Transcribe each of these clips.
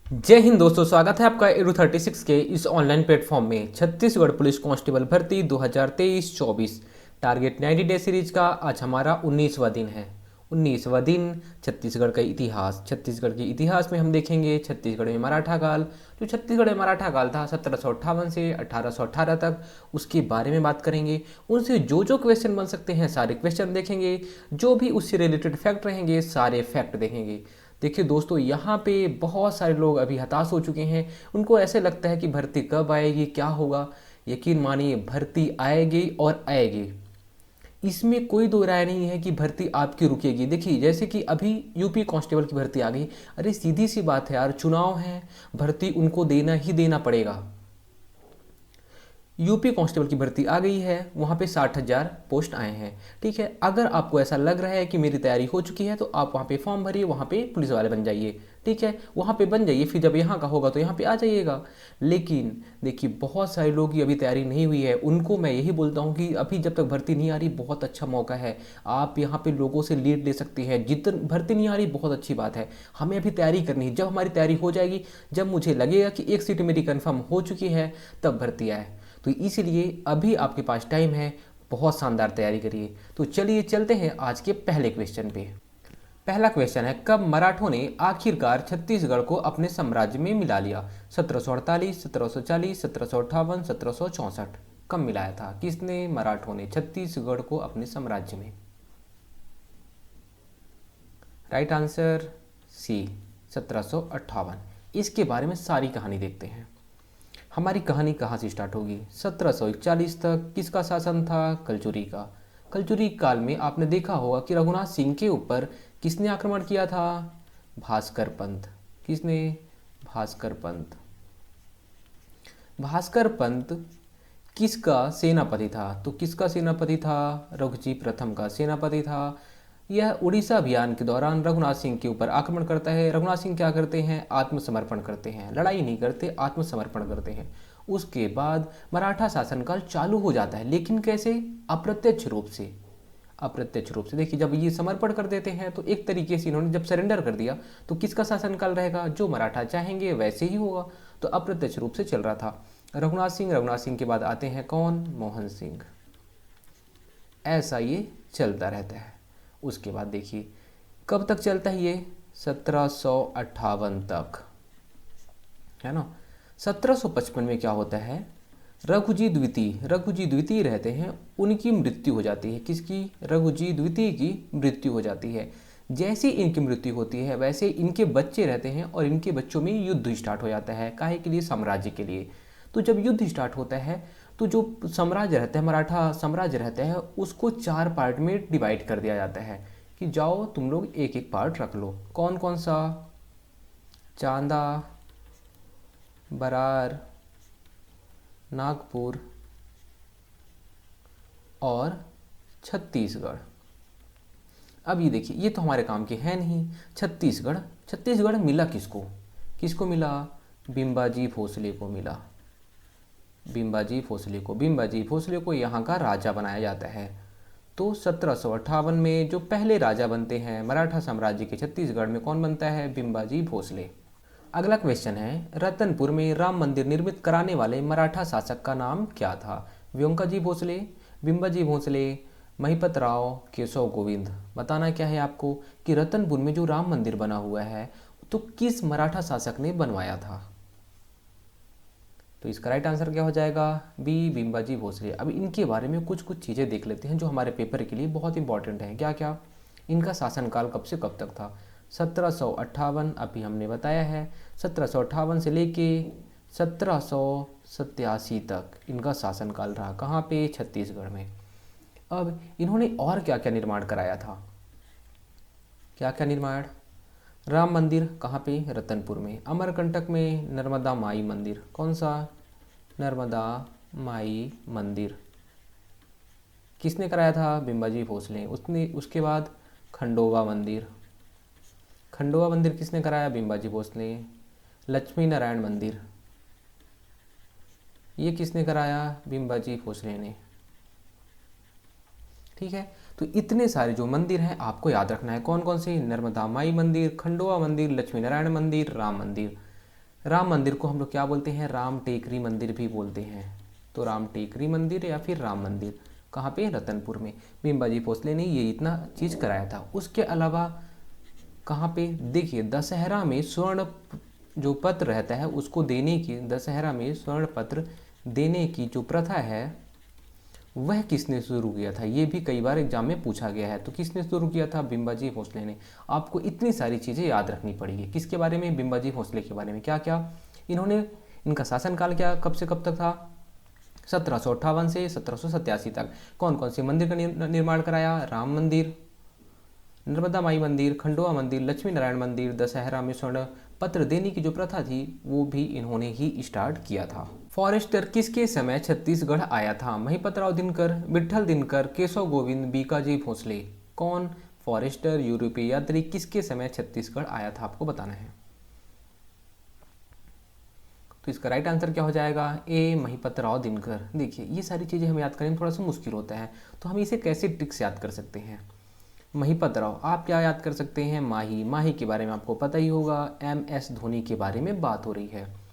जय हिंद दोस्तों, स्वागत है आपका एडू 36 के इस ऑनलाइन प्लेटफॉर्म में। छत्तीसगढ़ पुलिस कांस्टेबल भर्ती 2023-24 टारगेट 90 डे सीरीज का आज हमारा 19वां दिन है। 19वां दिन छत्तीसगढ़ का इतिहास। छत्तीसगढ़ के इतिहास में हम देखेंगे छत्तीसगढ़ में मराठा काल। जो छत्तीसगढ़ में मराठा काल था 1758 से 1818 तक, उसके बारे में बात करेंगे। उनसे जो जो क्वेश्चन बन सकते हैं सारे क्वेश्चन देखेंगे। जो भी उससे रिलेटेड फैक्ट रहेंगे सारे फैक्ट देखेंगे। देखिए दोस्तों, यहाँ पे बहुत सारे लोग अभी हताश हो चुके हैं। उनको ऐसे लगता है कि भर्ती कब आएगी, क्या होगा। यकीन मानिए, भर्ती आएगी और आएगी। इसमें कोई दो राय नहीं है कि भर्ती आपकी रुकेगी। देखिए, जैसे कि अभी यूपी कांस्टेबल की भर्ती आ गई। अरे सीधी सी बात है यार, चुनाव है, भर्ती उनको देना ही देना पड़ेगा। यूपी कांस्टेबल की भर्ती आ गई है, वहाँ पे 60,000 पोस्ट आए हैं। ठीक है, अगर आपको ऐसा लग रहा है कि मेरी तैयारी हो चुकी है तो आप वहाँ पे फॉर्म भरिए, वहाँ पे पुलिस वाले बन जाइए। ठीक है, वहाँ पे बन जाइए, फिर जब यहाँ का होगा तो यहाँ पे आ जाइएगा। लेकिन देखिए, बहुत सारे लोग की अभी तैयारी नहीं हुई है, उनको मैं यही बोलता हूँ कि अभी जब तक भर्ती नहीं आ रही, बहुत अच्छा मौका है। आप यहाँ पे लोगों से लीड ले सकते हैं। जितन भर्ती नहीं आ रही बहुत अच्छी बात है, हमें अभी तैयारी करनी है। जब हमारी तैयारी हो जाएगी, जब मुझे लगेगा कि एक सीट मेरी कन्फर्म हो चुकी है, तब भर्ती आए। तो इसीलिए अभी आपके पास टाइम है, बहुत शानदार तैयारी करिए। तो चलिए चलते हैं आज के पहले क्वेश्चन पे। पहला क्वेश्चन है, कब मराठों ने आखिरकार छत्तीसगढ़ को अपने साम्राज्य में मिला लिया? 1748, 1740, 1758, 1764। कब मिलाया था? किसने, मराठों ने छत्तीसगढ़ को अपने साम्राज्य में? Right answer C, 1758। इसके बारे में सारी कहानी देखते हैं। हमारी कहानी कहाँ से स्टार्ट होगी? 1741 तक किसका शासन था? कलचुरी का। कलचुरी काल में आपने देखा होगा कि रघुनाथ सिंह के ऊपर किसने आक्रमण किया था? भास्कर पंत। किसने? भास्कर पंत। भास्कर पंत किसका सेनापति था? तो किसका सेनापति था? रघुजी प्रथम का सेनापति था। यह उड़ीसा अभियान के दौरान रघुनाथ सिंह के ऊपर आक्रमण करता है। रघुनाथ सिंह क्या करते हैं? आत्मसमर्पण करते हैं। लड़ाई नहीं करते, आत्मसमर्पण करते हैं। उसके बाद मराठा शासनकाल चालू हो जाता है, लेकिन कैसे? अप्रत्यक्ष रूप से। अप्रत्यक्ष रूप से देखिए, जब ये समर्पण कर देते हैं तो एक तरीके से इन्होंने जब सरेंडर कर दिया, तो किसका शासनकाल रहेगा? जो मराठा चाहेंगे वैसे ही होगा। तो अप्रत्यक्ष रूप से चल रहा था। रघुनाथ सिंह के बाद आते हैं कौन? मोहन सिंह। ऐसा ये चलता रहता है। उसके बाद देखिए कब तक चलता है ये? 1758 तक, है ना। 1755 में क्या होता है? रघुजी द्वितीय रहते हैं, उनकी मृत्यु हो जाती है। किसकी? रघुजी द्वितीय की मृत्यु हो जाती है। जैसे इनकी मृत्यु होती है वैसे इनके बच्चे रहते हैं, और इनके बच्चों में युद्ध स्टार्ट हो जाता है। काहे के लिए? साम्राज्य के लिए। तो जब युद्ध स्टार्ट होता है तो जो साम्राज्य रहता है, मराठा साम्राज्य रहता है, उसको 4 पार्ट में डिवाइड कर दिया जाता है कि जाओ तुम लोग एक एक पार्ट रख लो। कौन कौन सा? चांदा, बरार, नागपुर और छत्तीसगढ़। अब ये देखिए, ये तो हमारे काम के हैं नहीं। छत्तीसगढ़, छत्तीसगढ़ मिला किसको? किसको मिला? बिम्बाजी भोसले को मिला। बिम्बाजी भोसले को। बिम्बाजी भोसले को यहाँ का राजा बनाया जाता है। तो 1758 में जो पहले राजा बनते हैं मराठा साम्राज्य के छत्तीसगढ़ में, कौन बनता है? बिम्बाजी भोसले। अगला क्वेश्चन है, रतनपुर में राम मंदिर निर्मित कराने वाले मराठा शासक का नाम क्या था? व्यंकाजी भोसले, बिम्बाजी भोसले, महिपत राव, केशव गोविंद। बताना क्या है आपको कि रतनपुर में जो राम मंदिर बना हुआ है तो किस मराठा शासक ने बनवाया था? तो इसका राइट आंसर क्या हो जाएगा? बी, बिम्बाजी भोसले। अब इनके बारे में कुछ कुछ चीज़ें देख लेते हैं जो हमारे पेपर के लिए बहुत इंपॉर्टेंट हैं। क्या क्या? इनका शासनकाल कब से कब तक था? 1758 अभी हमने बताया है। 1758 से लेके 1787 तक इनका शासनकाल रहा। कहाँ पे? छत्तीसगढ़ में। अब इन्होंने और क्या क्या निर्माण कराया था? क्या क्या निर्माण? राम मंदिर कहाँ पे? रतनपुर में। अमरकंटक में नर्मदा माई मंदिर। कौन सा? नर्मदा माई मंदिर। किसने कराया था? बिम्बाजी भोसले। उसने उसके बाद खंडोबा मंदिर। खंडोबा मंदिर किसने कराया? बिम्बाजी भोसले। लक्ष्मी नारायण मंदिर, ये किसने कराया? बिम्बाजी भोसले ने। ठीक है, तो इतने सारे जो मंदिर हैं आपको याद रखना है। कौन कौन से? नर्मदा माई मंदिर, खंडोबा मंदिर, लक्ष्मी नारायण मंदिर, राम मंदिर। राम मंदिर को हम लोग क्या बोलते हैं, राम टेकरी मंदिर भी बोलते हैं। तो राम टेकरी मंदिर या फिर राम मंदिर कहाँ पे, रतनपुर में। बिम्बाजी भोसले ने ये इतना चीज़ कराया था। उसके अलावा कहाँ पे, देखिए दशहरा में स्वर्ण जो पत्र रहता है उसको देने की, दशहरा में स्वर्ण पत्र देने की जो प्रथा है वह किसने शुरू किया था, ये भी कई बार एग्जाम में पूछा गया है। तो किसने शुरू किया था, बिम्बाजी भोसले ने। आपको इतनी सारी चीज़ें याद रखनी पड़ेगी किसके बारे में, बिम्बाजी भोसले के बारे में। क्या क्या इन्होंने, इनका शासनकाल क्या कब से कब तक था, 1758 से 1787 तक। कौन कौन से मंदिर का निर्माण कराया, राम मंदिर, नर्मदा माई मंदिर, खंडोवा मंदिर, लक्ष्मी नारायण मंदिर। दशहरा में स्वर्ण पत्र देने की जो प्रथा थी वो भी इन्होंने ही स्टार्ट किया था। फॉरेस्टर किसके समय छत्तीसगढ़ आया था, महिपतराव दिनकर, विट्ठल दिनकर, केशव गोविंद, बीकाजी भोसले। कौन फॉरेस्टर यूरोपीय यात्री किसके समय छत्तीसगढ़ आया था, आपको बताना है। तो इसका राइट आंसर क्या हो जाएगा, ए महिपतराव दिनकर। देखिए ये सारी चीज़ें हम याद करें थोड़ा सा मुश्किल होता है, तो हम इसे कैसे ट्रिक्स याद कर सकते हैं। महिपतराव, आप क्या याद कर सकते हैं, माही, माही के बारे में आपको पता ही होगा, MS धोनी के बारे में बात हो रही है।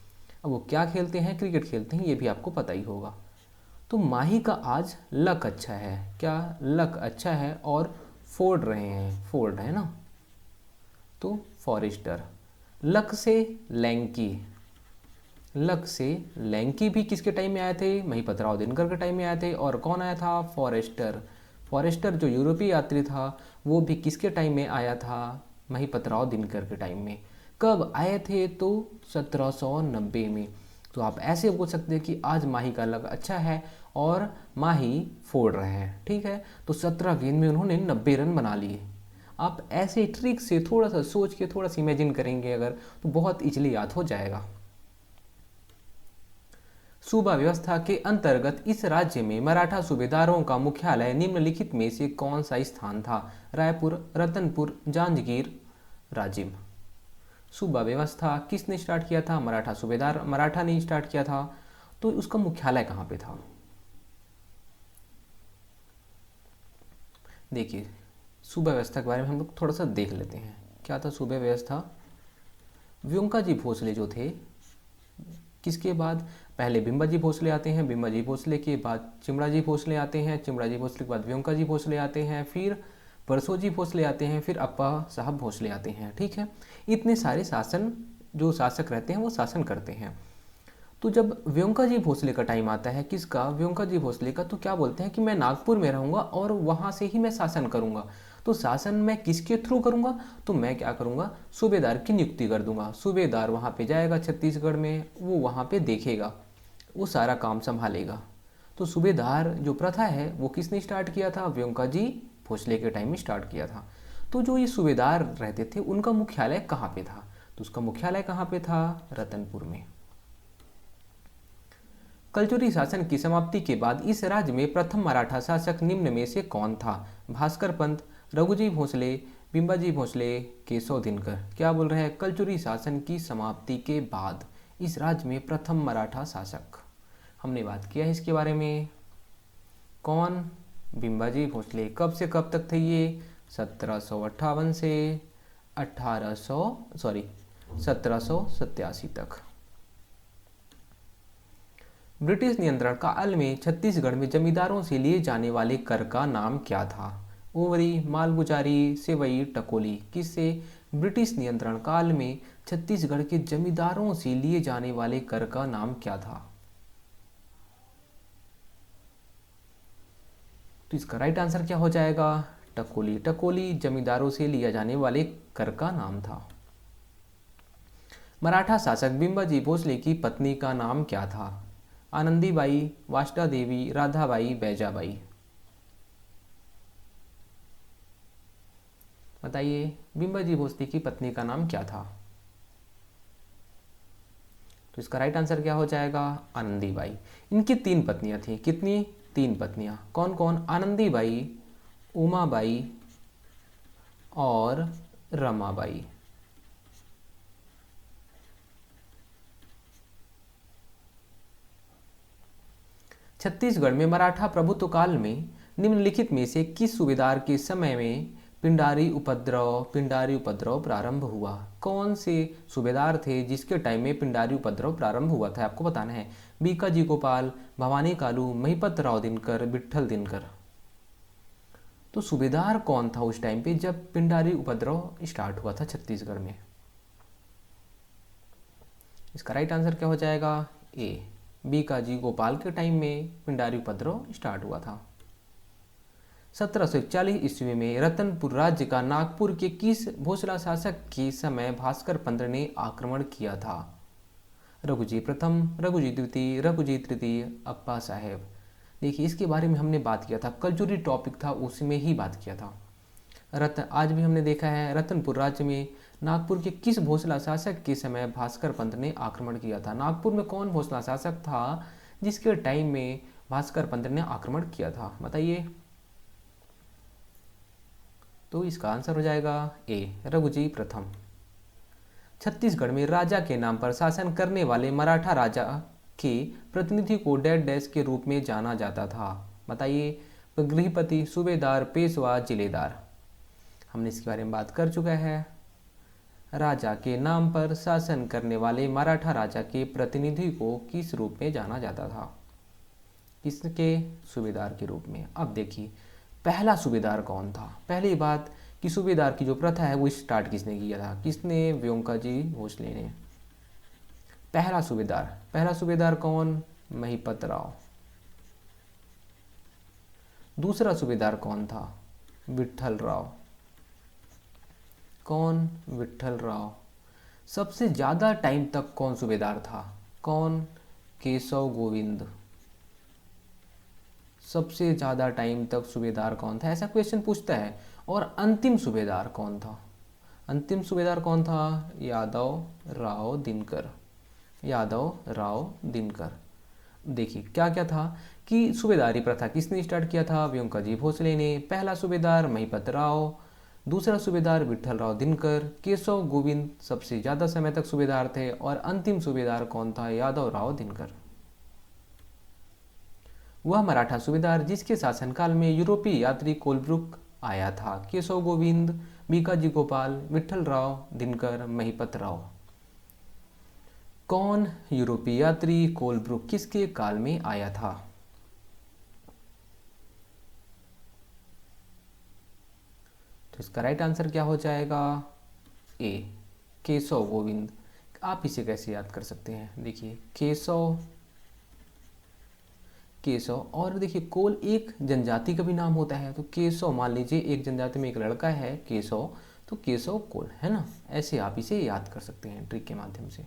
अब वो क्या खेलते हैं, क्रिकेट खेलते हैं, ये भी आपको पता ही होगा। तो माही का आज लक अच्छा है, क्या लक अच्छा है, और फोर्ड रहे हैं, फोर्ड है ना। तो फॉरेस्टर, लक से लैंकी, लक से लैंकी भी किसके टाइम में आए थे, महिपतराव दिनकर के टाइम में आए थे। और कौन आया था, फॉरेस्टर। फॉरेस्टर जो यूरोपीय यात्री था वो भी किसके टाइम में आया था, महिपतराव दिनकर के टाइम में। कब आए थे, तो 1790 में। तो आप ऐसे बोल सकते हैं कि आज माही का लक अच्छा है और माही फोड़ रहे हैं, ठीक है। तो 17 गेंद में उन्होंने 90 रन बना लिए। आप ऐसे ट्रिक से थोड़ा सा सोच के थोड़ा सा इमेजिन करेंगे अगर, तो बहुत इजली याद हो जाएगा। सूबा व्यवस्था के अंतर्गत इस राज्य में मराठा सूबेदारों का मुख्यालय निम्नलिखित में से कौन सा स्थान था, रायपुर, रतनपुर, जांजगीर, राजिम। सूबा व्यवस्था किसने स्टार्ट किया था, मराठा सूबेदार, मराठा ने स्टार्ट किया था। तो उसका मुख्यालय कहाँ पे था, देखिए सूबा व्यवस्था के बारे में हम लोग थोड़ा सा देख लेते हैं। क्या था सूबा व्यवस्था, व्योमकाजी भोसले जो थे, किसके बाद, पहले बिम्बाजी भोसले आते हैं, बिम्बाजी भोसले के बाद चिमड़ाजी भोसले आते हैं, चिमड़ाजी भोसले के बाद व्योमकाजी भोसले आते हैं, फिर परसोजी भोसले आते हैं, फिर अप्पा साहब भोसले आते हैं, ठीक है। इतने सारे शासन जो शासक रहते हैं वो शासन करते हैं। तो जब व्योमकाजी भोसले का टाइम आता है, किसका, व्योमकाजी भोसले का, तो क्या बोलते हैं कि मैं नागपुर में रहूँगा और वहाँ से ही मैं शासन करूँगा। तो शासन मैं किसके थ्रू करूँगा, तो मैं क्या करूँगा, सूबेदार की नियुक्ति कर दूंगा। सूबेदार वहाँ पे जाएगा छत्तीसगढ़ में, वो वहाँ पे देखेगा, वो सारा काम संभालेगा। तो सूबेदार जो प्रथा है वो किसने स्टार्ट किया था, व्योमकाजी भोसले के टाइम में स्टार्ट किया था। तो जो ये सूबेदार रहते थे उनका मुख्यालय कहाँ पे था, तो उसका मुख्यालय कहाँ पे था, रतनपुर में। कलचुरी शासन की समाप्ति के बाद इस राज्य में प्रथम मराठा शासक निम्न में से कौन था, भास्कर पंत, रघुजी भोसले, बिम्बाजी भोसले, केशव दिनकर। क्या बोल रहे हैं, कलचुरी शासन की समाप्ति के बाद इस राज्य में प्रथम मराठा शासक, हमने बात किया है इसके बारे में, कौन, बिम्बाजी भोसले। कब से कब तक थे ये, 1758 से 1787 तक। ब्रिटिश नियंत्रण काल में छत्तीसगढ़ में जमींदारों से लिए जाने वाले कर का नाम क्या था, ओवरी, मालगुजारी, सेवई, टकोली। किससे, ब्रिटिश नियंत्रण काल में छत्तीसगढ़ के जमींदारों से लिए जाने वाले कर का नाम क्या था। तो इसका राइट आंसर क्या हो जाएगा, टकोली। टकोली जमींदारों से लिया जाने वाले कर का नाम था। मराठा शासक बिम्बाजी भोसले की पत्नी का नाम क्या था, आनंदीबाई, वाष्टा देवी, राधाबाई, बैजाबाई। बताइए बिम्बाजी भोसले की पत्नी का नाम क्या था। तो इसका राइट आंसर क्या हो जाएगा, आनंदीबाई। इनकी 3 पत्नियां थी, कितनी, 3 पत्नियां। कौन कौन, आनंदीबाई, उमाबाई और रमाबाई। छत्तीसगढ़ में मराठा प्रभुत्व काल में निम्नलिखित में से किस सूबेदार के समय में पिंडारी उपद्रव प्रारंभ हुआ। कौन से सूबेदार थे जिसके टाइम में पिंडारी उपद्रव प्रारंभ हुआ था, आपको बताना है। बीकाजी गोपाल, भवानी कालू, महिपत राव दिनकर, विट्ठल दिनकर। तो सूबेदार कौन था उस टाइम पे जब पिंडारी उपद्रव स्टार्ट हुआ था छत्तीसगढ़ में? इसका राइट आंसर क्या हो जाएगा? ए, बीकाजी गोपाल के टाइम में पिंडारी उपद्रव स्टार्ट हुआ था। 1741 ईस्वी में रतनपुर राज्य का नागपुर के किस भोसला शासक के समय भास्कर पंद्र ने आक्रमण किया था? रघुजी प्रथम, रघुजी द्वितीय, रघुजी तृतीय, अप्पा साहेब। देखिए इसके बारे में हमने बात किया था, कल जो टॉपिक था उसमें ही बात किया था। आज भी हमने देखा है रतनपुर राज्य में नागपुर के किस भोसला शासक के समय भास्कर पंत ने आक्रमण किया था? नागपुर में कौन भोसला शासक था जिसके टाइम में भास्कर पंत ने आक्रमण किया था, बताइए। तो इसका आंसर हो जाएगा ए, रघुजी प्रथम। छत्तीसगढ़ में राजा के नाम पर शासन करने वाले मराठा राजा के प्रतिनिधि को डैड डैश के रूप में जाना जाता था, बताइए। गृहपति, सूबेदार, पेशवा, जिलेदार। हमने इसके बारे में बात कर चुका है। राजा के नाम पर शासन करने वाले मराठा राजा के प्रतिनिधि को किस रूप में जाना जाता था? किसके? सूबेदार के रूप में। अब देखिए पहला सूबेदार कौन था? पहली बात कि सूबेदार की जो प्रथा है वो स्टार्ट किसने किया था? किसने? व्योमकाजी भोसले ने। पहला सूबेदार कौन? महिपत राव। दूसरा सूबेदार कौन था? विट्ठल राव। कौन? विट्ठल राव। सबसे ज्यादा टाइम तक कौन सूबेदार था? कौन? केशव गोविंद। सबसे ज़्यादा टाइम तक सूबेदार कौन था, ऐसा क्वेश्चन पूछता है। और अंतिम सूबेदार कौन था? अंतिम सूबेदार कौन था? यादव राव दिनकर। यादव राव दिनकर। देखिए क्या क्या था कि सूबेदारी प्रथा किसने स्टार्ट किया था? व्योमकाजी भोसले ने। पहला सूबेदार महिपत राव, दूसरा सूबेदार विट्ठल राव दिनकर, केशव गोविंद सबसे ज़्यादा समय तक सूबेदार थे, और अंतिम सूबेदार कौन था? यादव राव दिनकर। वह मराठा सूबेदार जिसके शासनकाल में यूरोपीय यात्री कोलब्रुक आया था। केशव गोविंद, बीकाजी गोपाल, विट्ठल राव दिनकर, महिपत राव। कौन यूरोपीय यात्री कोलब्रुक किसके काल में आया था? तो इसका राइट आंसर क्या हो जाएगा? ए, केशव गोविंद। आप इसे कैसे याद कर सकते हैं? देखिए केशव और देखिए कोल एक जनजाति का भी नाम होता है, तो केशव मान लीजिए एक जनजाति में एक लड़का है केशव, तो केशव कोल है ना, ऐसे आप इसे याद कर सकते हैं ट्रिक के माध्यम से।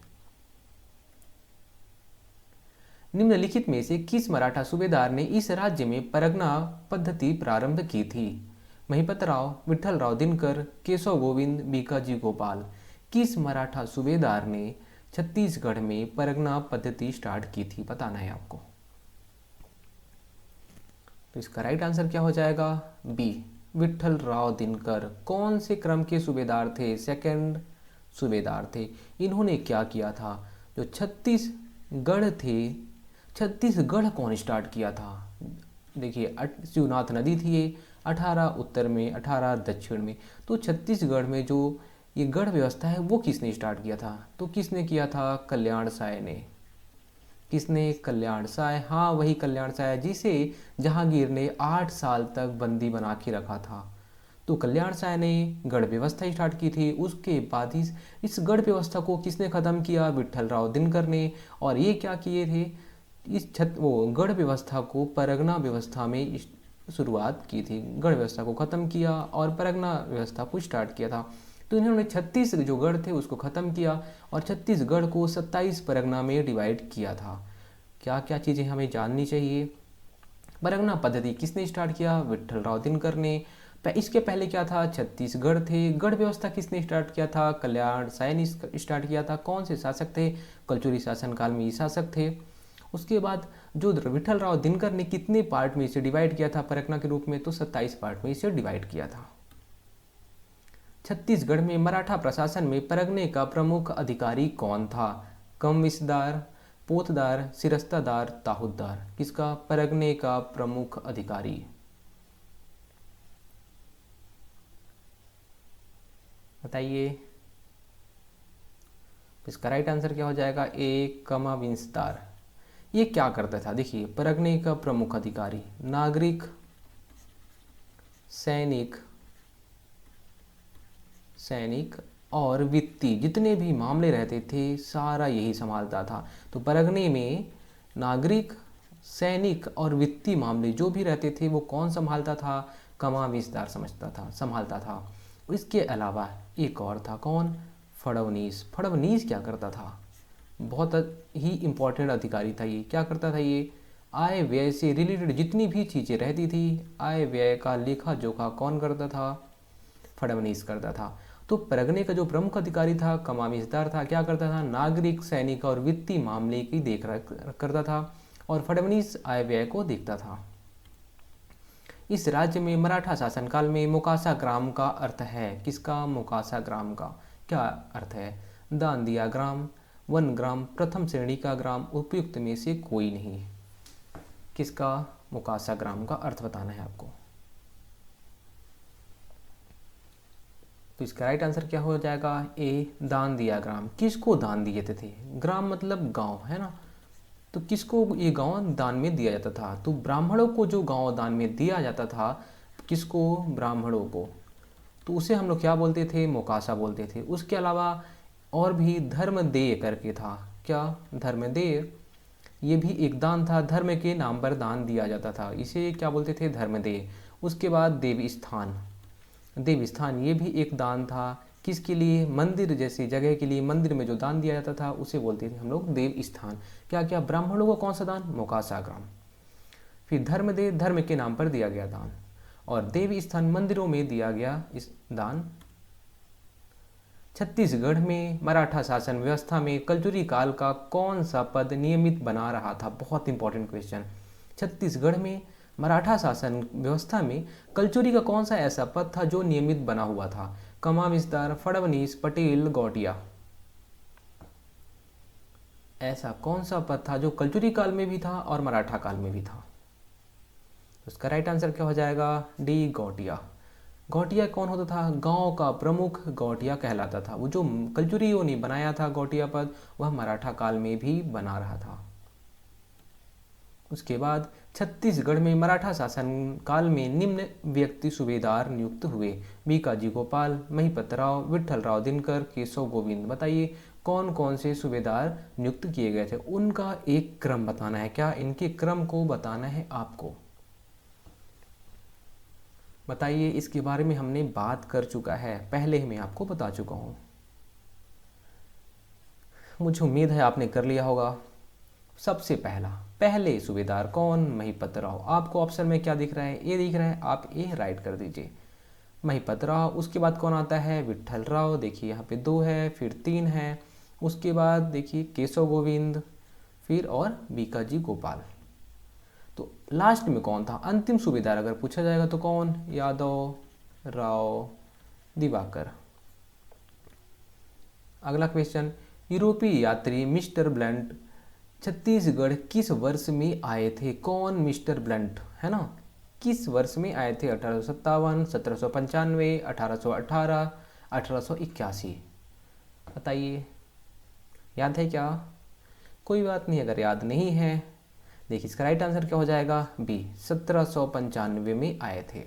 निम्नलिखित में से किस मराठा सूबेदार ने इस राज्य में परगना पद्धति प्रारंभ की थी? महिपत राव, विट्ठल राव दिनकर, केशव गोविंद, बीकाजी गोपाल। किस मराठा सूबेदार ने छत्तीसगढ़ में परगना पद्धति स्टार्ट की थी, बताना है आपको। तो इसका राइट आंसर क्या हो जाएगा? बी, विट्ठल राव दिनकर। कौन से क्रम के सूबेदार थे? सेकंड सूबेदार थे। इन्होंने क्या किया था? जो छत्तीसगढ़ थे, छत्तीसगढ़ कौन स्टार्ट किया था? देखिए शिवनाथ नदी थी ये, 18 उत्तर में, 18 दक्षिण में। तो छत्तीसगढ़ में जो ये गढ़ व्यवस्था है वो किसने स्टार्ट किया था? तो किसने किया था? कल्याण साय ने। किसने? कल्याण साय। हाँ वही कल्याण साय जिसे जहांगीर ने 8 साल तक बंदी बना के रखा था। तो कल्याण साय ने गढ़ व्यवस्था स्टार्ट की थी। उसके बाद इस गढ़ व्यवस्था को किसने ख़त्म किया? विट्ठल राव दिनकर ने। और ये क्या किए थे? वो गढ़ व्यवस्था को परगना व्यवस्था में शुरुआत की थी। गढ़ व्यवस्था को ख़त्म किया और परगना व्यवस्था को स्टार्ट किया था। तो इन्होंने 36 जो गढ़ थे उसको ख़त्म किया और छत्तीसगढ़ को 27 परगना में डिवाइड किया था। क्या क्या चीज़ें हमें जाननी चाहिए? परगना पद्धति किसने स्टार्ट किया? विट्ठल राव दिनकर ने। इसके पहले क्या था? छत्तीसगढ़ थे। गढ़ व्यवस्था किसने स्टार्ट किया था? कल्याण साय ने स्टार्ट किया था। कौन से शासक थे? कलचुरी शासनकाल में ये शासक थे। उसके बाद जो विट्ठल राव दिनकर ने कितने पार्ट में इसे डिवाइड किया था परगना के रूप में? तो 27 पार्ट में इसे डिवाइड किया था। छत्तीसगढ़ में मराठा प्रशासन में परगने का प्रमुख अधिकारी कौन था? कमविसदार, पोतदार, सिरस्तादार, ताहुतदार। किसका? परगने का प्रमुख अधिकारी। बताइए। इसका राइट आंसर क्या हो जाएगा? ए कमा विंस्तार। ये क्या करता था? देखिए, परगने का प्रमुख अधिकारी, नागरिक, सैनिक और वित्तीय जितने भी मामले रहते थे सारा यही संभालता था। तो परगने में नागरिक, सैनिक और वित्तीय मामले जो भी रहते थे वो कौन संभालता था? कमा विस्तार समझता था, संभालता था। इसके अलावा एक और था, कौन? फडणवीस। फडणवीस क्या करता था? बहुत ही इम्पोर्टेंट अधिकारी था ये। क्या करता था ये? आय व्यय से रिलेटेड जितनी भी चीज़ें रहती थी, आय व्यय का लेखा जोखा कौन करता था? फडणवीस करता था। तो परगने का जो प्रमुख अधिकारी था कमाविसदार था, क्या करता था? नागरिक, सैनिक और वित्तीय मामले की देखरेख करता था, और फडणवीस आय व्यय को देखता था। इस राज्य में मराठा शासनकाल में मोकासा ग्राम का अर्थ है किसका? मोकासा ग्राम का क्या अर्थ है? दान दिया ग्राम, वन ग्राम, प्रथम श्रेणी का ग्राम, उपयुक्त में से कोई नहीं। किसका? मोकासा ग्राम का अर्थ बताना है आपको। तो इसका राइट आंसर क्या हो जाएगा? ए दान दिया ग्राम। किसको दान दिए थे? ग्राम मतलब गांव है ना, तो किसको ये गांव दान में दिया जाता था? तो ब्राह्मणों को जो गांव दान में दिया जाता था, किसको? ब्राह्मणों को। तो उसे हम लोग क्या बोलते थे? मोकासा बोलते थे। उसके अलावा और भी धर्मदेय करके था। क्या? धर्मदेय, ये भी एक दान था, धर्म के नाम पर दान दिया जाता था, इसे क्या बोलते थे? धर्मदेय। उसके बाद देव स्थान, देव स्थान ये भी एक दान था। किसके लिए? मंदिर जैसी जगह के लिए, मंदिर में जो दान दिया जाता था उसे बोलते थे हम लोग देव स्थान। क्या क्या? ब्राह्मणों को कौन सा दान? मोकासा ग्राम। फिर धर्मदेव, धर्म के नाम पर दिया गया दान, और देव स्थान मंदिरों में दिया गया इस दान। छत्तीसगढ़ में मराठा शासन व्यवस्था में कलचुरी काल का कौन सा पद नियमित बना रहा था? बहुत इंपॉर्टेंट क्वेश्चन। छत्तीसगढ़ में मराठा शासन व्यवस्था में कलचुरी का कौन सा ऐसा पद था जो नियमित बना हुआ था? कमा विस्तार, फडणवीस, पटेल, गौटिया। ऐसा कौन सा पद था जो कलचुरी काल में भी था और मराठा काल में भी था? उसका राइट आंसर क्या हो जाएगा? डी गौटिया। गौटिया कौन होता था? गांव का प्रमुख गौटिया कहलाता था। वो जो कलचुरियों ने बनाया था गौटिया पद, वह मराठा काल में भी बना रहा था। उसके बाद छत्तीसगढ़ में मराठा शासन काल में निम्न व्यक्ति सूबेदार नियुक्त हुए: बीकाजी गोपाल, महिपत राव, विट्ठल राव दिनकर, केशव गोविंद। बताइए कौन कौन से सूबेदार नियुक्त किए गए थे? उनका एक क्रम बताना है। क्या? इनके क्रम को बताना है आपको। बताइए, इसके बारे में हमने बात कर चुका है, पहले ही मैं आपको बता चुका हूँ। मुझे उम्मीद है आपने कर लिया होगा। सबसे पहले सूबेदार कौन? महिपत राव। आपको ऑप्शन में क्या दिख रहा है? ए दिख रहा है, आप ए राइट कर दीजिए, महिपत राव। उसके बाद कौन आता है? विट्ठल राव। देखिए यहाँ पे 2 है, फिर 3 है। उसके बाद देखिए केशव गोविंद, फिर और बीकाजी गोपाल। तो लास्ट में कौन था? अंतिम सूबेदार अगर पूछा जाएगा तो कौन? यादव राव दिवाकर। अगला क्वेश्चन, यूरोपीय यात्री मिस्टर ब्लंट छत्तीसगढ़ किस वर्ष में आए थे? कौन? मिस्टर ब्लंट है ना। किस वर्ष में आए थे? 1857, 1795, 1818, 1881। बताइए, याद है क्या? कोई बात नहीं अगर याद नहीं है। देखिए इसका राइट आंसर क्या हो जाएगा? बी, 1795 में आए थे।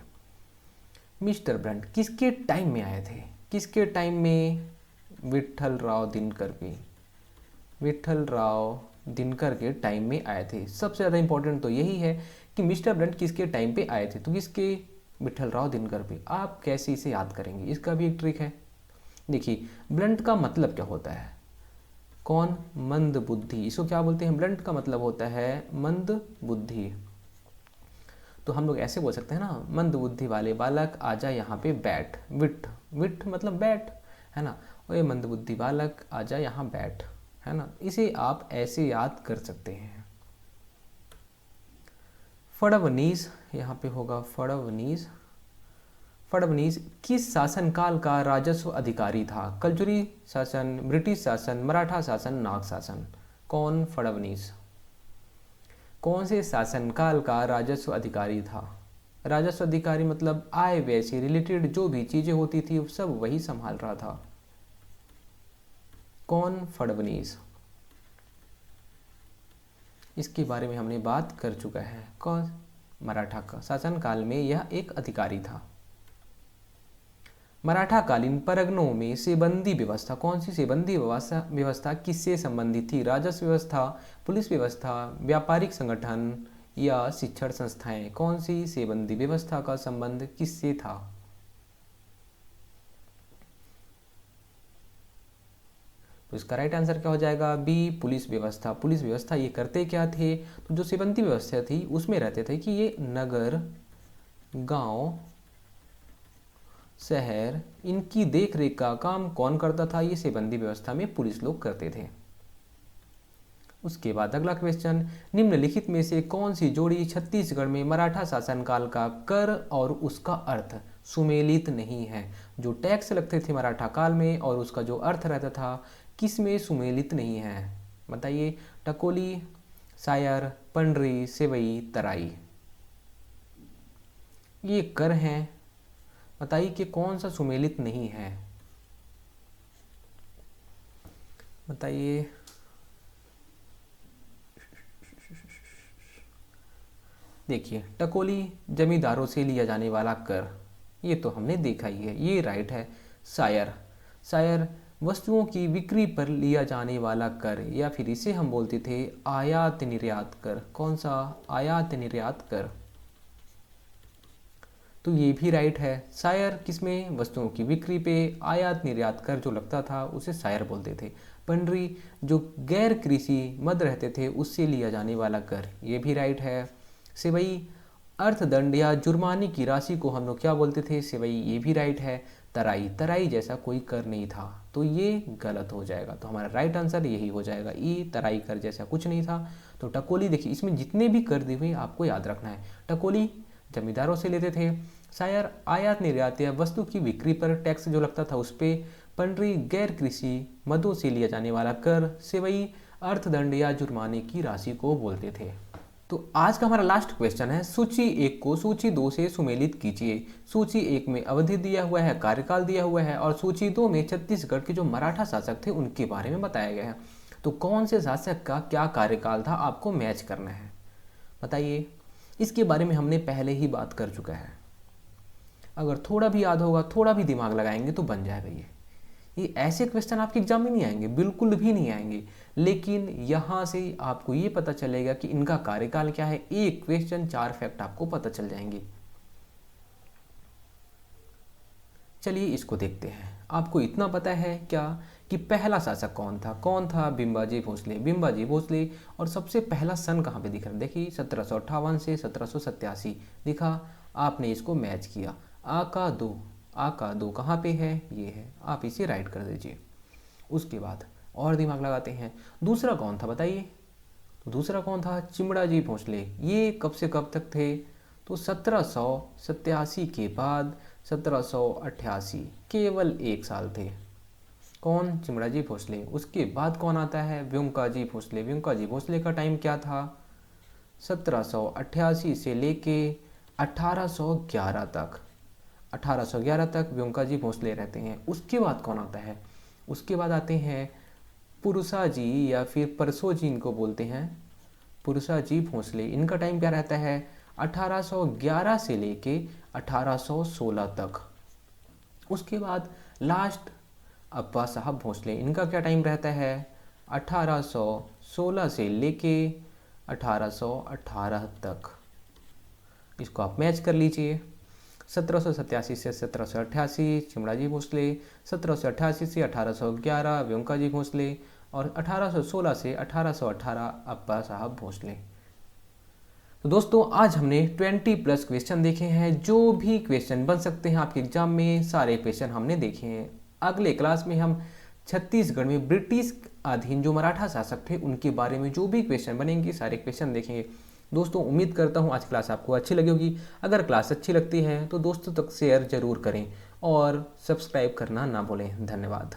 मिस्टर ब्लंट किसके टाइम में आए थे? किसके टाइम में? विट्ठल राव दिनकर के, विट्ठल राव दिनकर के टाइम में आए थे। सबसे ज़्यादा इंपॉर्टेंट तो यही है कि मिस्टर ब्लंट किसके टाइम पे आए थे, तो किसके? विट्ठल राव दिनकर पे। आप कैसे इसे याद करेंगे? इसका भी एक ट्रिक है। देखिए ब्लंट का मतलब क्या होता है? कौन? मंद बुद्धि। इसको क्या बोलते हैं? ब्लंट का मतलब होता है मंद बुद्धि। तो हम लोग ऐसे बोल सकते हैं ना, मंद बुद्धि वाले बालक आजा यहाँ पे बैठ। विट, विट मतलब बैठ है ना। और ये मंद बुद्धि बालक आजा यहाँ बैठ है ना। इसे आप ऐसे याद कर सकते हैं। फडणवीस यहाँ पे होगा, फडणवीस। फडणवीस किस शासनकाल का राजस्व अधिकारी था? कलचुरी शासन, ब्रिटिश शासन, मराठा शासन, नाग शासन। कौन? फडणवीस। कौन से शासनकाल का राजस्व अधिकारी था? राजस्व अधिकारी मतलब आय व्यय से रिलेटेड जो भी चीजें होती थी सब वही संभाल रहा था। कौन? फडणवीस। इसके बारे में हमने बात कर चुका है। कौन? मराठा का शासनकाल में यह एक अधिकारी था। मराठा कालीन परगनों में सेबंदी व्यवस्था, कौन सी सेबंदी व्यवस्था किससे संबंधित थी? राजस्व व्यवस्था, पुलिस व्यवस्था, व्यापारिक संगठन या शिक्षण संस्थाएं? कौन सी सेबंदी व्यवस्था का संबंध किससे था? तो इसका राइट आंसर क्या हो जाएगा? बी, पुलिस व्यवस्था। पुलिस व्यवस्था ये करते क्या थे? तो जो सेबंदी व्यवस्था थी उसमें रहते थे कि ये नगर, गांव, शहर, इनकी देख रेख का काम कौन करता था? ये सेबंदी व्यवस्था में पुलिस लोग करते थे। उसके बाद अगला क्वेश्चन, निम्नलिखित में से कौन सी जोड़ी छत्तीसगढ़ में मराठा शासनकाल का कर और उसका अर्थ सुमेलित नहीं है? जो टैक्स लगते थे मराठा काल में और उसका जो अर्थ रहता था किस में सुमेलित नहीं है? बताइए। टकोली, सायर, पंडरी, सेवई, तराई। ये कर हैं, बताइए कि कौन सा सुमेलित नहीं है? बताइए। देखिए, टकोली जमींदारों से लिया जाने वाला कर, ये तो हमने देखा ही है, ये राइट है। सायर, सायर वस्तुओं की बिक्री पर लिया जाने वाला कर, या फिर इसे हम बोलते थे आयात निर्यात कर। कौन सा? आयात निर्यात कर। तो ये भी राइट है। सायर किसमें? वस्तुओं की बिक्री पे आयात निर्यात कर जो लगता था उसे सायर बोलते थे। पंडरी जो गैर कृषि मद रहते थे उससे लिया जाने वाला कर, ये भी राइट है। सेवई अर्थदंड या जुर्माने की राशि को हम लोग क्या बोलते थे? सेवई, ये भी राइट है। तराई, तराई जैसा कोई कर नहीं था, तो ये गलत हो जाएगा। तो हमारा राइट आंसर यही हो जाएगा, ई, तराई कर जैसा कुछ नहीं था। तो टकोली, देखिए इसमें जितने भी कर दिए हुए आपको याद रखना है। टकोली जमींदारों से लेते थे। शायर आयात निर्यात या वस्तु की बिक्री पर टैक्स जो लगता था उस पे। पंडरी गैर कृषि मदों से लिया जाने वाला कर। सेवई अर्थदंड या जुर्माने की राशि को बोलते थे। तो आज का हमारा लास्ट क्वेश्चन है, सूची 1 को सूची 2 से सुमेलित कीजिए। सूची 1 में अवधि दिया हुआ है, कार्यकाल दिया हुआ है, और सूची 2 में छत्तीसगढ़ के जो मराठा शासक थे उनके बारे में बताया गया है। तो कौन से शासक का क्या कार्यकाल था आपको मैच करना है, बताइए। इसके बारे में हमने पहले ही बात कर चुका है। अगर थोड़ा भी याद होगा, थोड़ा भी दिमाग लगाएंगे तो बन जाएगा। ये ऐसे क्वेश्चन आपके एग्जाम में नहीं आएंगे, बिल्कुल भी नहीं आएंगे, लेकिन यहाँ से आपको ये पता चलेगा कि इनका कार्यकाल क्या है। एक क्वेश्चन 4 फैक्ट आपको पता चल जाएंगे। चलिए इसको देखते हैं। आपको इतना पता है क्या कि पहला शासक कौन था? कौन था? बिंबाजी भोसले। बिंबाजी भोसले। और सबसे पहला सन कहाँ पे दिख रहा है? देखिए 1758 से 1787 दिखा। आपने इसको मैच किया। आ का दो कहाँ पे है? ये है, आप इसे राइट कर दीजिए। उसके बाद और दिमाग लगाते हैं, दूसरा कौन था बताइए। तो दूसरा कौन था? चिमड़ाजी भोसले। ये कब से कब तक थे? तो 1787 के बाद 1788, केवल 1 साल थे। कौन? चिमड़ाजी भोसले। उसके बाद कौन आता है? व्योमकाजी भोसले। व्योमकाजी भोसले का टाइम क्या था? 1788 से लेके 1811 तक। 1811 तक व्योमकाजी भोसले रहते हैं। उसके बाद कौन आता है? उसके बाद आते हैं पुरुषा जी, या फिर परसो जी इनको बोलते हैं, पुरुषा जी भोसले। इनका टाइम क्या रहता है? 1811 से लेके 1816 तक। उसके बाद लास्ट अप्पा साहब भोसले। इनका क्या टाइम रहता है? 1816 से लेके 1818 तक। इसको आप मैच कर लीजिए। 1787 से 1788 चिमड़ाजी भोसले, 1788 से 1811 व्योमकाजी भोसले, और 1816 से 1818 अप्पा साहब भोसले। तो दोस्तों आज हमने 20+ क्वेश्चन देखे हैं। जो भी क्वेश्चन बन सकते हैं आपके एग्जाम में, सारे क्वेश्चन हमने देखे हैं। अगले क्लास में हम छत्तीसगढ़ में ब्रिटिश अधीन जो मराठा शासक थे उनके बारे में जो भी क्वेश्चन बनेंगे सारे क्वेश्चन देखेंगे। दोस्तों उम्मीद करता हूँ आज क्लास आपको अच्छी लगी होगी। अगर क्लास अच्छी लगती है तो दोस्तों तक शेयर जरूर करें और सब्सक्राइब करना ना भूलें। धन्यवाद।